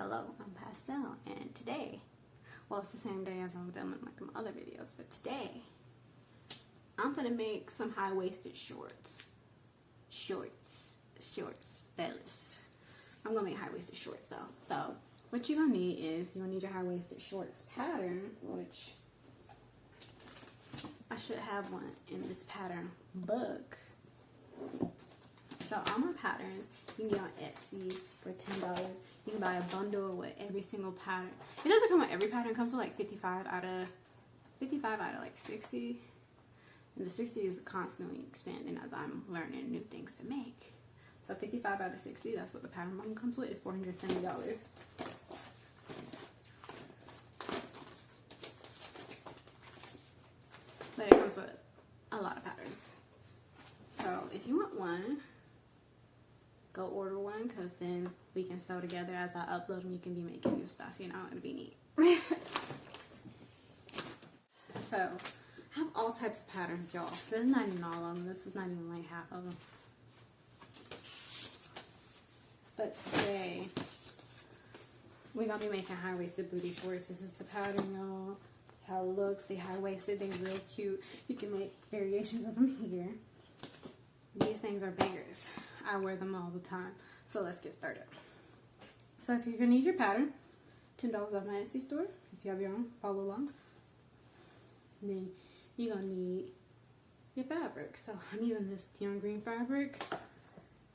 Hello, I'm Pastel, and today, well, it's the same day as I'm filming like my other videos, but today, I'm gonna make some high-waisted shorts, fellas. I'm gonna make high-waisted shorts though. So, what you're gonna need is, you're gonna need your high-waisted shorts pattern, which I should have one in this pattern book. So all my patterns you can get on Etsy for $10. You can buy a bundle with every single pattern. It doesn't come with every pattern. It comes with like 55 out of like 60. And the 60 is constantly expanding as I'm learning new things to make. So 55 out of 60, that's what the pattern bundle comes with. It's $470. But it comes with a lot of patterns. So if you want one, go order one, because then we can sew together as I upload and you can be making new stuff, you know, it'll be neat. So, I have all types of patterns, y'all. This is not even all of them. This is not even like half of them. But today, we're going to be making high-waisted booty shorts. This is the pattern, y'all. That's how it looks. They high-waisted. They're real cute. You can make variations of them here. These things are bangers. I wear them all the time. So let's get started. So if you're going to need your pattern, $10 off my Etsy store. If you have your own, follow along. And then you're going to need your fabric. So I'm using this neon green fabric.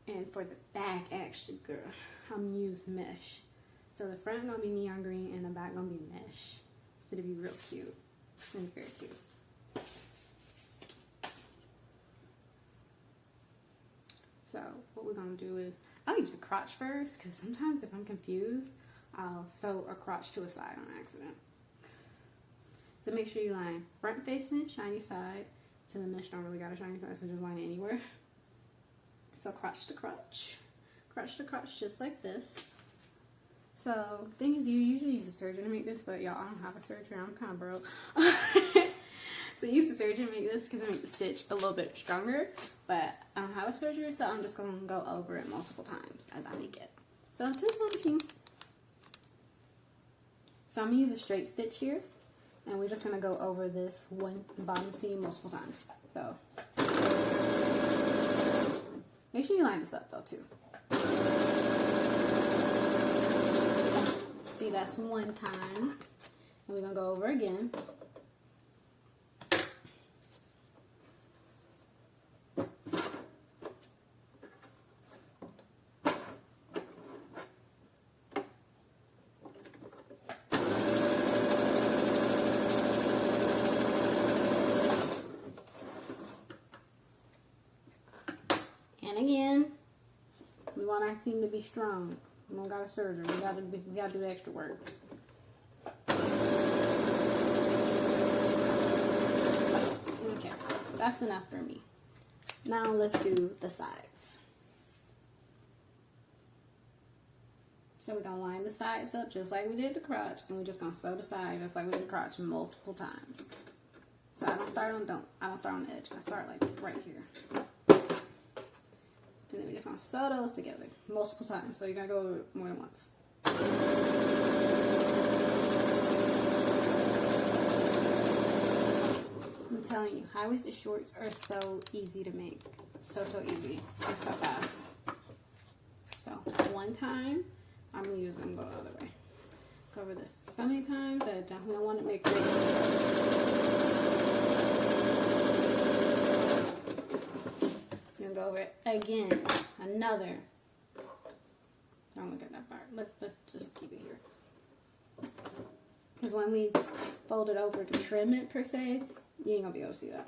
And for the back, actually, girl, I'm using mesh. So the front going to be neon green and the back going to be mesh. It's going to be real cute. It's going to be very cute. So what we're going to do is, I'll use the crotch first, because sometimes if I'm confused, I'll sew a crotch to a side on accident. So make sure you line front facing, shiny side. So the mesh don't really got a shiny side, so just line it anywhere. So crotch to crotch, just like this. So thing is, you usually use a serger to make this, but y'all, I don't have a serger. I'm kind of broke. So I use the serger to make this because I make the stitch a little bit stronger, but I don't have a serger, so I'm just going to go over it multiple times as I make it. So to the sewing machine. So I'm going to use a straight stitch here, and we're just going to go over this one bottom seam multiple times. So make sure you line this up though too. See, that's one time, and we're going to go over again. And again, we want our seam to be strong. We don't got a serger. We gotta do the extra work. Okay, that's enough for me. Now let's do the sides. So we're gonna line the sides up just like we did the crotch, and we're just gonna sew the side just like we did the crotch multiple times. So I don't start on the edge. I start like right here. And then we're just going to sew those together multiple times. So you're going to go over it more than once. I'm telling you, high-waisted shorts are so easy to make. So easy. They're so fast. So one time, I'm going to go the other way. Go over this so many times that I don't want to make it. Go over it again. Another. Don't look at that part. Let's just keep it here. Because when we fold it over to trim it per se, you ain't gonna be able to see that.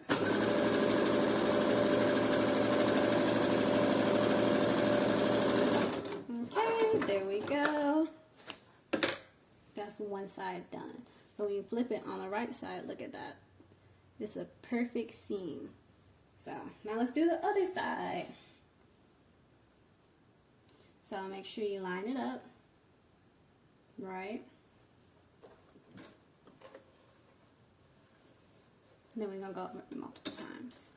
Okay, there we go. That's one side done. So when you flip it on the right side, look at that. It's a perfect seam. So now let's do the other side. So make sure you line it up, right? And then we're gonna go over it multiple times.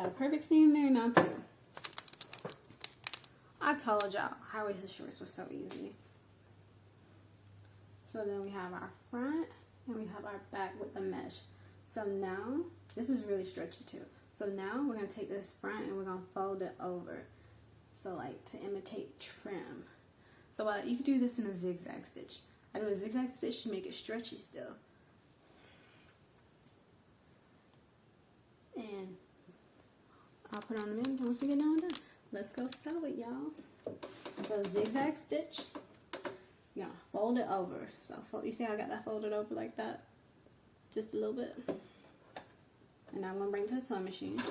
got a perfect seam there, now too. I told y'all high-waisted shorts was so easy. So then we have our front and we have our back with the mesh. So now, this is really stretchy too. So now we're gonna take this front and we're gonna fold it over. So like to imitate trim. So you can do this in a zigzag stitch. I do a zigzag stitch to make it stretchy still. And I'll put on the mannequin once we get down done. Let's go sew it, y'all. So zigzag stitch. Yeah, fold it over. So you see how I got that folded over like that? Just a little bit. And now I'm gonna bring it to the sewing machine.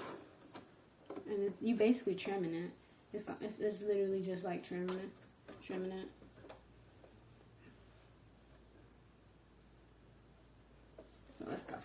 And it's you basically trimming it. It's literally just like trimming it. So let's go.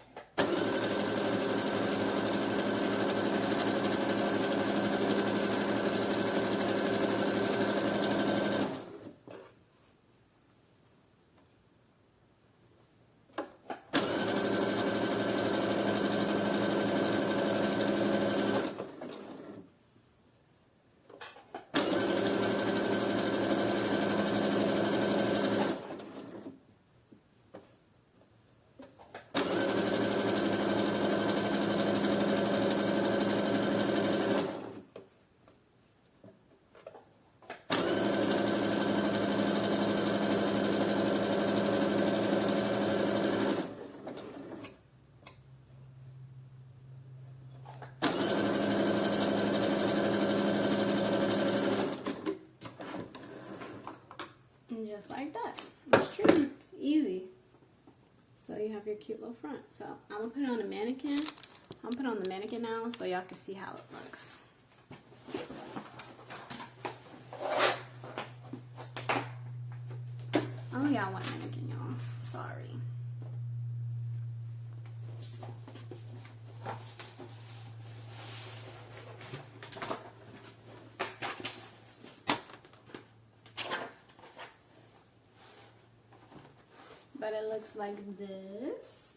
Just like that. It's trimmed. Easy. So you have your cute little front. So I'm gonna put it on a mannequin. I'm gonna put it on the mannequin now so y'all can see how it looks. I only got one mannequin, y'all. Sorry. But it looks like this.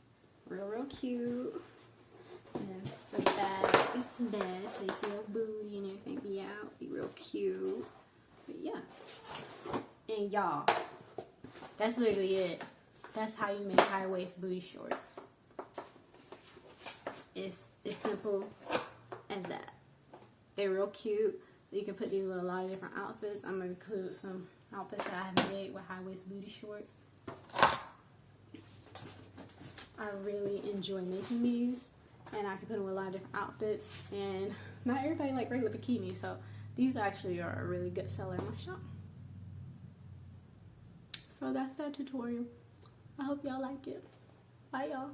Real cute. And then the back is mesh, so you see your booty and everything be out. Be real cute. But yeah. And y'all, that's literally it. That's how you make high waist booty shorts. It's simple as that. They're real cute. You can put these with a lot of different outfits. I'm gonna include some outfits that I have made with high waist booty shorts. I really enjoy making these, and I can put them with a lot of different outfits, and not everybody like regular bikinis, so these actually are a really good seller in my shop. So that's that tutorial. I hope y'all like it. Bye y'all.